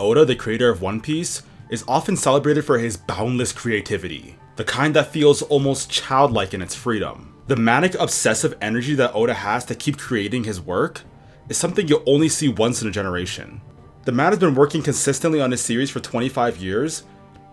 Oda, the creator of One Piece, is often celebrated for his boundless creativity, the kind that feels almost childlike in its freedom. The manic obsessive energy that Oda has to keep creating his work is something you'll only see once in a generation. The man has been working consistently on his series for 25 years,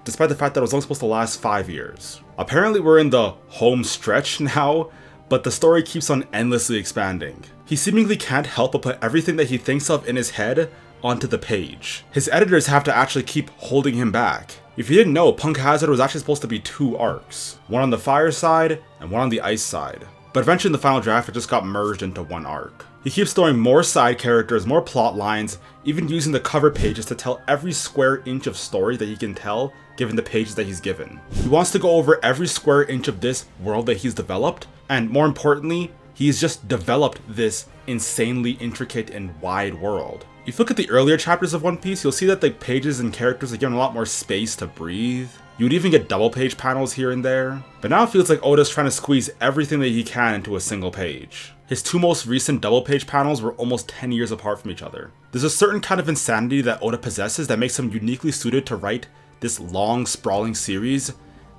despite the fact that it was only supposed to last 5 years. Apparently we're in the home stretch now, but the story keeps on endlessly expanding. He seemingly can't help but put everything that he thinks of in his head onto the page. His editors have to actually keep holding him back. If you didn't know, Punk Hazard was actually supposed to be 2 arcs, one on the fire side and one on the ice side. But eventually in the final draft it just got merged into 1 arc. He keeps throwing more side characters, more plot lines, even using the cover pages to tell every square inch of story that he can tell given the pages that he's given. He wants to go over every square inch of this world that he's developed, and more importantly, he's just developed this insanely intricate and wide world. If you look at the earlier chapters of One Piece, you'll see that the pages and characters are given a lot more space to breathe. You would even get double page panels here and there. But now it feels like Oda's trying to squeeze everything that he can into a single page. His 2 most recent double page panels were almost 10 years apart from each other. There's a certain kind of insanity that Oda possesses that makes him uniquely suited to write this long, sprawling series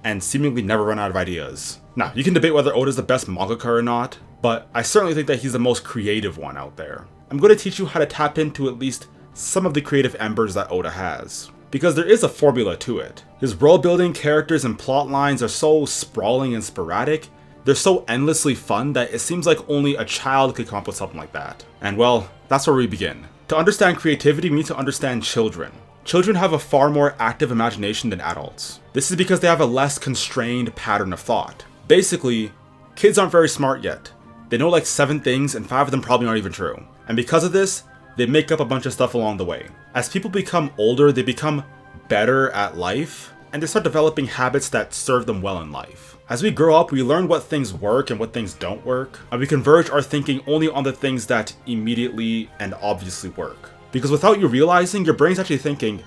and seemingly never run out of ideas. Now, you can debate whether Oda's the best mangaka or not, but I certainly think that he's the most creative one out there. I'm going to teach you how to tap into at least some of the creative embers that Oda has, because there is a formula to it. His world building, characters, and plot lines are so sprawling and sporadic, they're so endlessly fun that it seems like only a child could come up with something like that. And well, that's where we begin. To understand creativity, we need to understand children. Children have a far more active imagination than adults. This is because they have a less constrained pattern of thought. Basically, kids aren't very smart yet. They know like 7 things and 5 of them probably aren't even true. And because of this, they make up a bunch of stuff along the way. As people become older, they become better at life, and they start developing habits that serve them well in life. As we grow up, we learn what things work and what things don't work, and we converge our thinking only on the things that immediately and obviously work. Because without you realizing, your brain's actually thinking,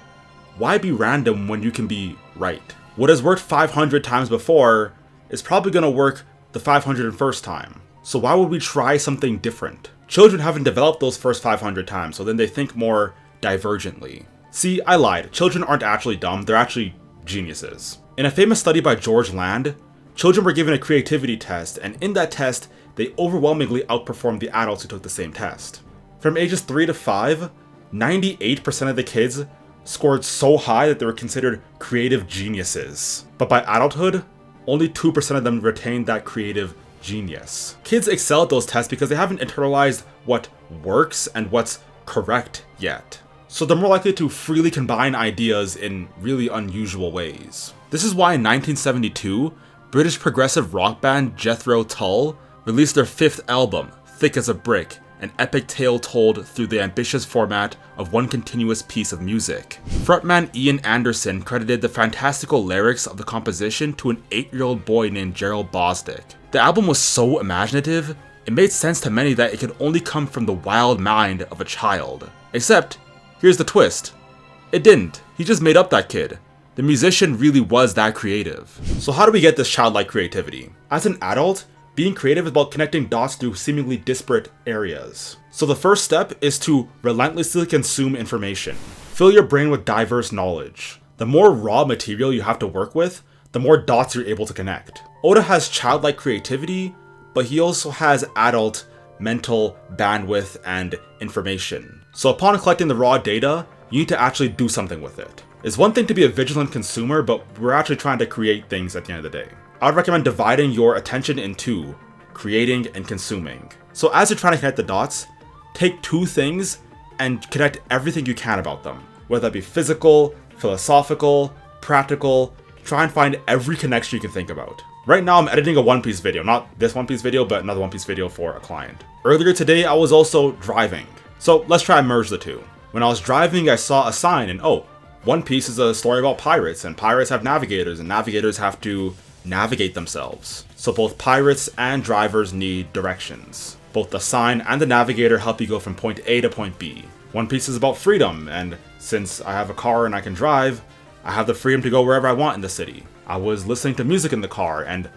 why be random when you can be right? What has worked 500 times before is probably going to work the 501st time. So why would we try something different? Children haven't developed those first 500 times, so then they think more divergently. See, I lied. Children aren't actually dumb, they're actually geniuses. In a famous study by George Land, children were given a creativity test, and in that test, they overwhelmingly outperformed the adults who took the same test. From ages 3 to 5, 98% of the kids scored so high that they were considered creative geniuses. But by adulthood, only 2% of them retained that creative genius. Kids excel at those tests because they haven't internalized what works and what's correct yet. So they're more likely to freely combine ideas in really unusual ways. This is why in 1972, British progressive rock band Jethro Tull released their 5th album, Thick as a Brick, an epic tale told through the ambitious format of one continuous piece of music. Frontman Ian Anderson credited the fantastical lyrics of the composition to an 8-year-old boy named Gerald Bosdick. The album was so imaginative, it made sense to many that it could only come from the wild mind of a child. Except, here's the twist. It didn't. He just made up that kid. The musician really was that creative. So how do we get this childlike creativity? As an adult, being creative is about connecting dots through seemingly disparate areas. So the first step is to relentlessly consume information. Fill your brain with diverse knowledge. The more raw material you have to work with, the more dots you're able to connect. Oda has childlike creativity, but he also has adult mental bandwidth and information. So upon collecting the raw data, you need to actually do something with it. It's one thing to be a vigilant consumer, but we're actually trying to create things at the end of the day. I would recommend dividing your attention in 2, creating and consuming. So as you're trying to connect the dots, take 2 things and connect everything you can about them. Whether that be physical, philosophical, practical, try and find every connection you can think about. Right now I'm editing a One Piece video, not this One Piece video, but another One Piece video for a client. Earlier today I was also driving. So let's try and merge the 2. When I was driving I saw a sign and oh, One Piece is a story about pirates, and pirates have navigators, and navigators have to navigate themselves. So both pirates and drivers need directions. Both the sign and the navigator help you go from point A to point B. One Piece is about freedom, and since I have a car and I can drive, I have the freedom to go wherever I want in the city. I was listening to music in the car, and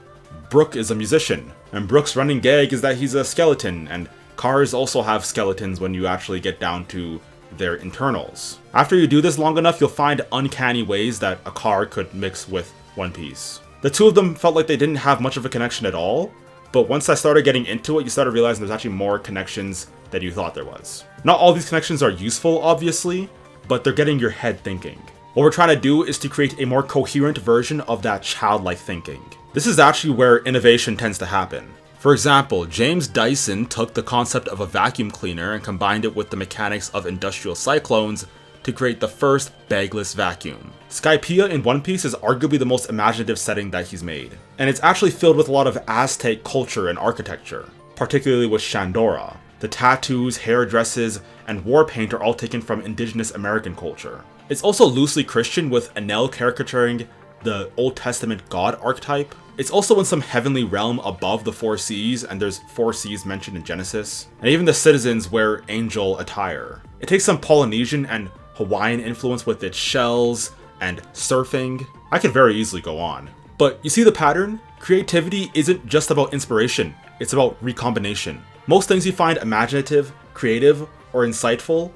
Brook is a musician, and Brook's running gag is that he's a skeleton, and cars also have skeletons when you actually get down to their internals. After you do this long enough, you'll find uncanny ways that a car could mix with One Piece. The two of them felt like they didn't have much of a connection at all, but once I started getting into it, you started realizing there's actually more connections than you thought there was. Not all these connections are useful, obviously, but they're getting your head thinking. What we're trying to do is to create a more coherent version of that childlike thinking. This is actually where innovation tends to happen. For example, James Dyson took the concept of a vacuum cleaner and combined it with the mechanics of industrial cyclones to create the first bagless vacuum. Skypiea in One Piece is arguably the most imaginative setting that he's made, and it's actually filled with a lot of Aztec culture and architecture, particularly with Shandora. The tattoos, hairdresses, and war paint are all taken from indigenous American culture. It's also loosely Christian, with Enel caricaturing the Old Testament God archetype. It's also in some heavenly realm above the Four Seas, and there's Four Seas mentioned in Genesis. And even the citizens wear angel attire. It takes some Polynesian and Hawaiian influence with its shells and surfing. I could very easily go on. But you see the pattern? Creativity isn't just about inspiration, it's about recombination. Most things you find imaginative, creative, or insightful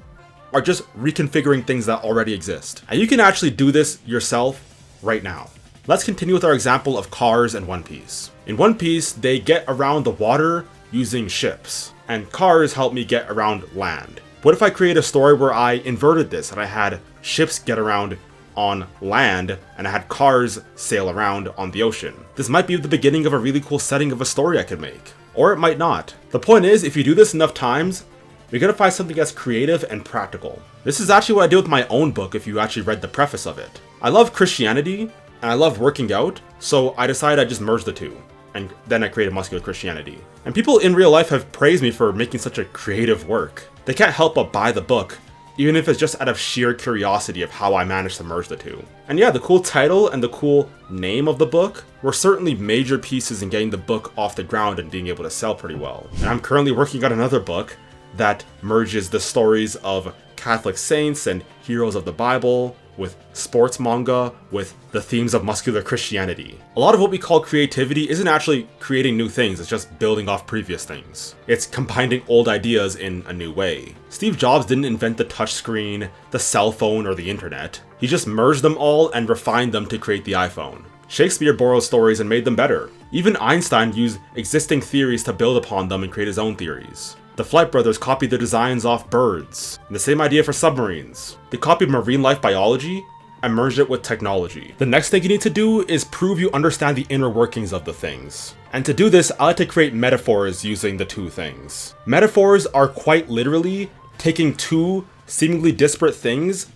are just reconfiguring things that already exist. And you can actually do this yourself right now. Let's continue with our example of cars and One Piece. In One Piece, they get around the water using ships, and cars help me get around land. What if I create a story where I inverted this and I had ships get around on land and I had cars sail around on the ocean? This might be the beginning of a really cool setting of a story I could make. Or it might not. The point is, if you do this enough times, you're gonna find something that's creative and practical. This is actually what I did with my own book if you actually read the preface of it. I love Christianity, and I love working out, so I decided I'd just merge the two. And then I created Muscular Christianity. And people in real life have praised me for making such a creative work. They can't help but buy the book, even if it's just out of sheer curiosity of how I managed to merge the two. And yeah, the cool title and the cool name of the book were certainly major pieces in getting the book off the ground and being able to sell pretty well. And I'm currently working on another book that merges the stories of Catholic saints and heroes of the Bible with sports manga, with the themes of Muscular Christianity. A lot of what we call creativity isn't actually creating new things, it's just building off previous things. It's combining old ideas in a new way. Steve Jobs didn't invent the touchscreen, the cell phone, or the internet. He just merged them all and refined them to create the iPhone. Shakespeare borrowed stories and made them better. Even Einstein used existing theories to build upon them and create his own theories. The Flight brothers copied the designs off birds, and the same idea for submarines. They copied marine life biology and merged it with technology. The next thing you need to do is prove you understand the inner workings of the things. And to do this, I like to create metaphors using the two things. Metaphors are quite literally taking two seemingly disparate things,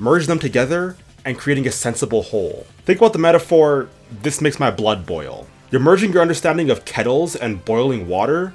merge them together, and creating a sensible whole. Think about the metaphor, "This makes my blood boil." You're merging your understanding of kettles and boiling water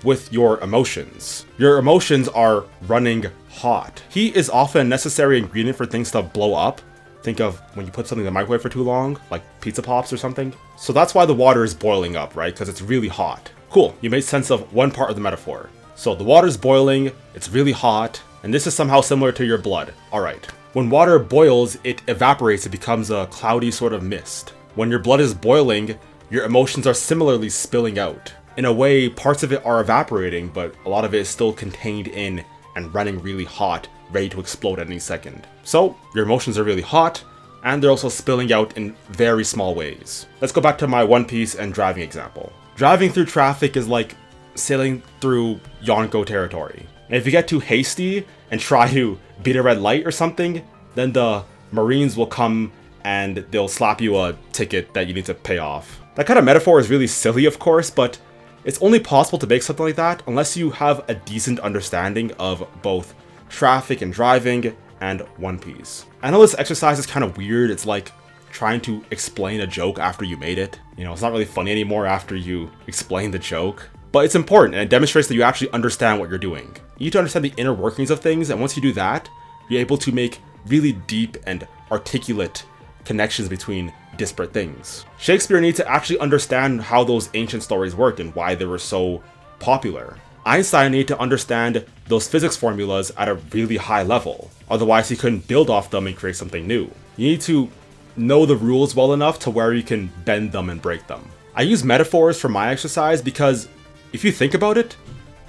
with your emotions. Your emotions are running hot. Heat is often a necessary ingredient for things to blow up. Think of when you put something in the microwave for too long, like pizza pops or something. So that's why the water is boiling up, right? Because it's really hot. Cool, you made sense of one part of the metaphor. So the water's boiling, it's really hot, and this is somehow similar to your blood. Alright. When water boils, it evaporates, it becomes a cloudy sort of mist. When your blood is boiling, your emotions are similarly spilling out. In a way, parts of it are evaporating, but a lot of it is still contained in and running really hot, ready to explode at any second. So, your emotions are really hot, and they're also spilling out in very small ways. Let's go back to my One Piece and driving example. Driving through traffic is like sailing through Yonko territory. And if you get too hasty and try to beat a red light or something, then the Marines will come and they'll slap you a ticket that you need to pay off. That kind of metaphor is really silly, of course, but it's only possible to make something like that unless you have a decent understanding of both traffic and driving and One Piece. I know this exercise is kind of weird. It's like trying to explain a joke after you made it. You know, it's not really funny anymore after you explain the joke. But it's important, and it demonstrates that you actually understand what you're doing. You need to understand the inner workings of things, and once you do that, you're able to make really deep and articulate connections between disparate things. Shakespeare needs to actually understand how those ancient stories worked and why they were so popular. Einstein needed to understand those physics formulas at a really high level, otherwise he couldn't build off them and create something new. You need to know the rules well enough to where you can bend them and break them. I use metaphors for my exercise because if you think about it,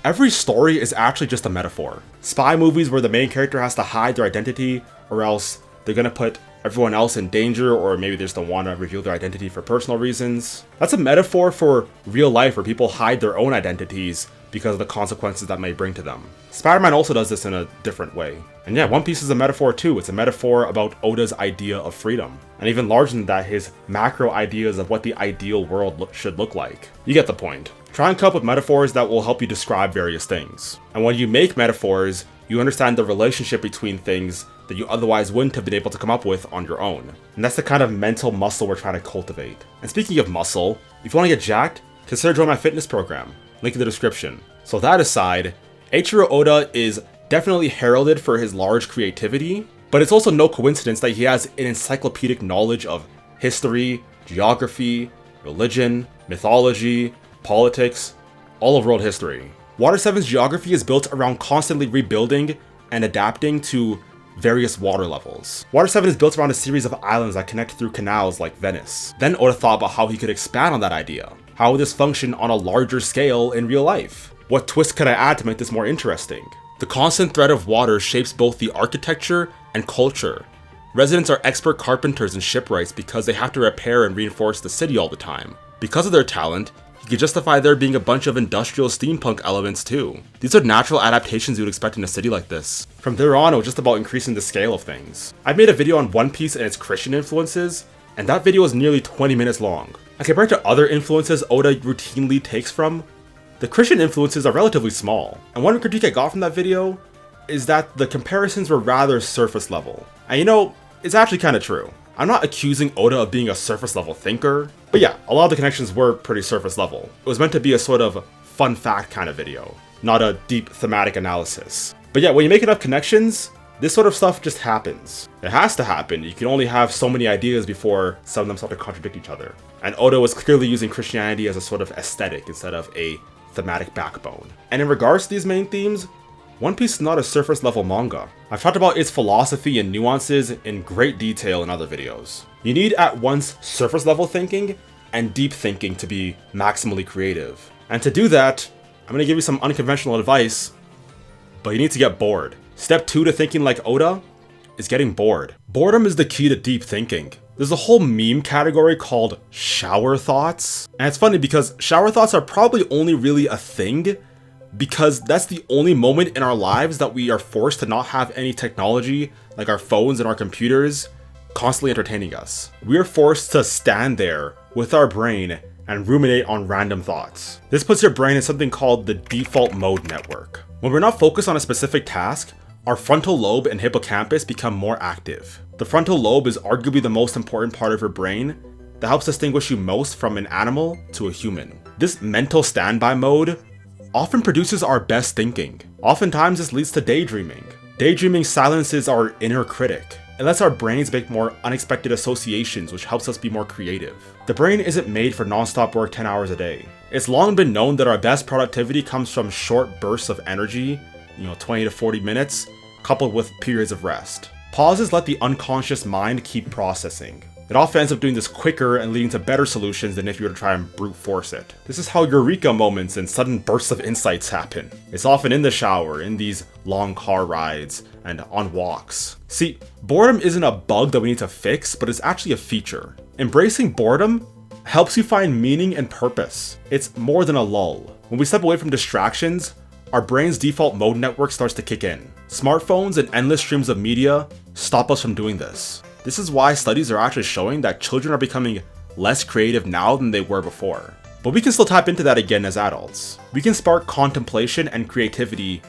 every story is actually just a metaphor. Spy movies where the main character has to hide their identity, or else they're gonna put everyone else in danger, or maybe they just don't want to reveal their identity for personal reasons. That's a metaphor for real life where people hide their own identities because of the consequences that may bring to them. Spider-Man also does this in a different way. And yeah, One Piece is a metaphor too. It's a metaphor about Oda's idea of freedom. And even larger than that, his macro ideas of what the ideal world should look like. You get the point. Try and come up with metaphors that will help you describe various things. And when you make metaphors, you understand the relationship between things that you otherwise wouldn't have been able to come up with on your own. And that's the kind of mental muscle we're trying to cultivate. And speaking of muscle, if you want to get jacked, consider joining my fitness program. Link in the description. So that aside, Eiichiro Oda is definitely heralded for his large creativity, but it's also no coincidence that he has an encyclopedic knowledge of history, geography, religion, mythology, politics, all of world history. Water 7's geography is built around constantly rebuilding and adapting to various water levels. Water 7 is built around a series of islands that connect through canals like Venice. Then Oda thought about how he could expand on that idea. How would this function on a larger scale in real life? What twist could I add to make this more interesting? The constant thread of water shapes both the architecture and culture. Residents are expert carpenters and shipwrights because they have to repair and reinforce the city all the time. Because of their talent, you could justify there being a bunch of industrial steampunk elements too. These are natural adaptations you would expect in a city like this. From there on, it was just about increasing the scale of things. I made a video on One Piece and its Christian influences, and that video is nearly 20 minutes long. And compared to other influences Oda routinely takes from, the Christian influences are relatively small. And one critique I got from that video is that the comparisons were rather surface level. And you know, it's actually kind of true. I'm not accusing Oda of being a surface level thinker, but yeah, a lot of the connections were pretty surface level. It was meant to be a sort of fun fact kind of video, not a deep thematic analysis. But yeah, when you make enough connections, this sort of stuff just happens. It has to happen. You can only have so many ideas before some of them start to contradict each other. And Oda was clearly using Christianity as a sort of aesthetic instead of a thematic backbone. And in regards to these main themes, One Piece is not a surface level manga. I've talked about its philosophy and nuances in great detail in other videos. You need at once surface level thinking and deep thinking to be maximally creative. And to do that, I'm going to give you some unconventional advice, but you need to get bored. Step 2 to thinking like Oda is getting bored. Boredom is the key to deep thinking. There's a whole meme category called shower thoughts. And it's funny because shower thoughts are probably only really a thing because that's the only moment in our lives that we are forced to not have any technology, like our phones and our computers, constantly entertaining us. We are forced to stand there with our brain and ruminate on random thoughts. This puts your brain in something called the default mode network. When we're not focused on a specific task, our frontal lobe and hippocampus become more active. The frontal lobe is arguably the most important part of your brain that helps distinguish you most from an animal to a human. This mental standby mode often produces our best thinking. Oftentimes this leads to daydreaming. Daydreaming silences our inner critic. It lets our brains make more unexpected associations, which helps us be more creative. The brain isn't made for non-stop work 10 hours a day. It's long been known that our best productivity comes from short bursts of energy, 20 to 40 minutes, coupled with periods of rest. Pauses let the unconscious mind keep processing. It often ends up doing this quicker and leading to better solutions than if you were to try and brute force it. This is how eureka moments and sudden bursts of insights happen. It's often in the shower, in these long car rides, and on walks. See, boredom isn't a bug that we need to fix, but it's actually a feature. Embracing boredom helps you find meaning and purpose. It's more than a lull. When we step away from distractions, our brain's default mode network starts to kick in. Smartphones and endless streams of media stop us from doing this. This is why studies are actually showing that children are becoming less creative now than they were before. But we can still tap into that again as adults. We can spark contemplation and creativity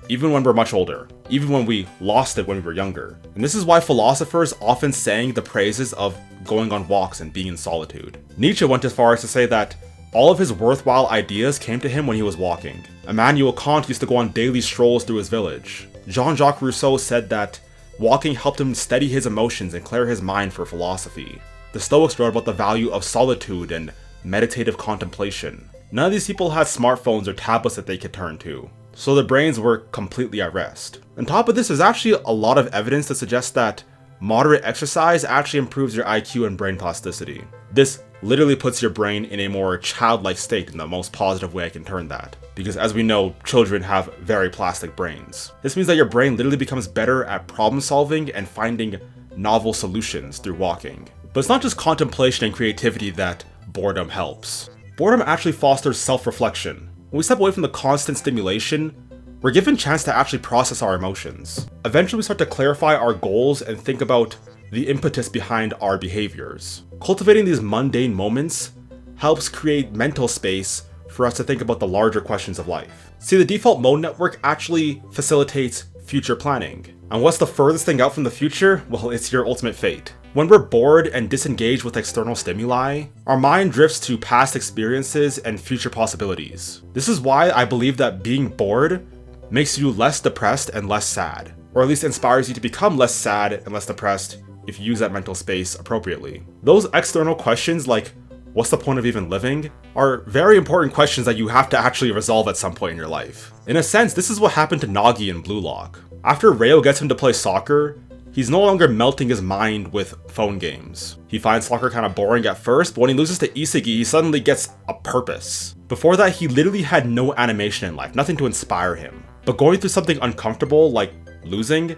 even when we're much older, even when we lost it when we were younger. And this is why philosophers often sang the praises of going on walks and being in solitude. Nietzsche went as far as to say that all of his worthwhile ideas came to him when he was walking. Immanuel Kant used to go on daily strolls through his village. Jean-Jacques Rousseau said that walking helped him steady his emotions and clear his mind for philosophy. The Stoics wrote about the value of solitude and meditative contemplation. None of these people had smartphones or tablets that they could turn to, so their brains were completely at rest. On top of this, there's actually a lot of evidence to suggest that moderate exercise actually improves your IQ and brain plasticity. This literally puts your brain in a more childlike state in the most positive way I can term that. because as we know, children have very plastic brains. This means that your brain literally becomes better at problem solving and finding novel solutions through walking. But it's not just contemplation and creativity that boredom helps. Boredom actually fosters self-reflection. When we step away from the constant stimulation, we're given a chance to actually process our emotions. Eventually we start to clarify our goals and think about the impetus behind our behaviors. Cultivating these mundane moments helps create mental space for us to think about the larger questions of life. See, the default mode network actually facilitates future planning. And what's the furthest thing out from the future? Well, it's your ultimate fate. When we're bored and disengaged with external stimuli, our mind drifts to past experiences and future possibilities. This is why I believe that being bored makes you less depressed and less sad, or at least inspires you to become less sad and less depressed if you use that mental space appropriately. Those external questions like, what's the point of even living, are very important questions that you have to actually resolve at some point in your life. In a sense, this is what happened to Nagi in Blue Lock. After Reo gets him to play soccer, he's no longer melting his mind with phone games. He finds soccer kind of boring at first, but when he loses to Isagi, he suddenly gets a purpose. Before that, he literally had no animation in life, nothing to inspire him. But going through something uncomfortable, like losing,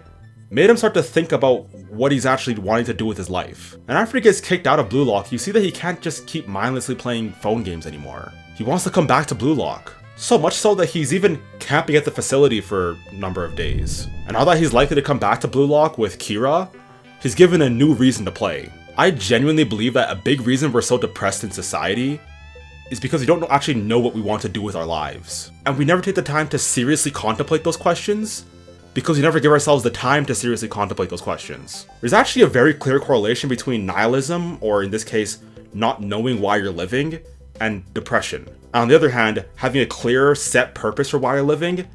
made him start to think about what he's actually wanting to do with his life. And after he gets kicked out of Blue Lock, you see that he can't just keep mindlessly playing phone games anymore. He wants to come back to Blue Lock. So much so that he's even camping at the facility for a number of days. And now that he's likely to come back to Blue Lock with Kira, he's given a new reason to play. I genuinely believe that a big reason we're so depressed in society is because we don't actually know what we want to do with our lives. And we never take the time to seriously contemplate those questions because we never give ourselves the time to seriously contemplate those questions. There's actually a very clear correlation between nihilism, or in this case, not knowing why you're living, and depression. And on the other hand, having a clear, set purpose for why you're living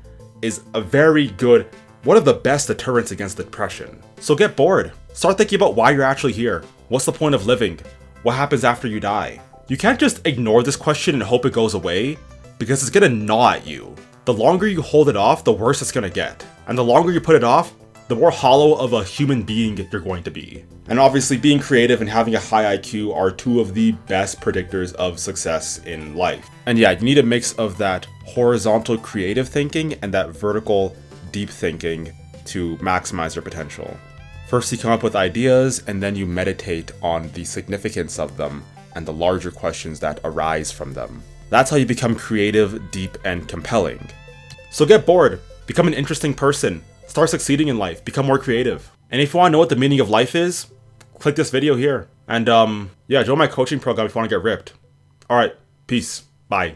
is a very good, one of the best deterrents against depression. So get bored. Start thinking about why you're actually here. What's the point of living? What happens after you die? You can't just ignore this question and hope it goes away, because it's gonna gnaw at you. The longer you hold it off, the worse it's gonna get. And the longer you put it off, the more hollow of a human being you're going to be. And obviously being creative and having a high IQ are two of the best predictors of success in life. And yeah, you need a mix of that horizontal creative thinking and that vertical deep thinking to maximize your potential. First you come up with ideas, and then you meditate on the significance of them and the larger questions that arise from them. That's how you become creative, deep, and compelling. So get bored, become an interesting person, start succeeding in life, become more creative. And if you want to know what the meaning of life is, click this video here. And yeah, join my coaching program if you want to get ripped. Alright, peace, bye.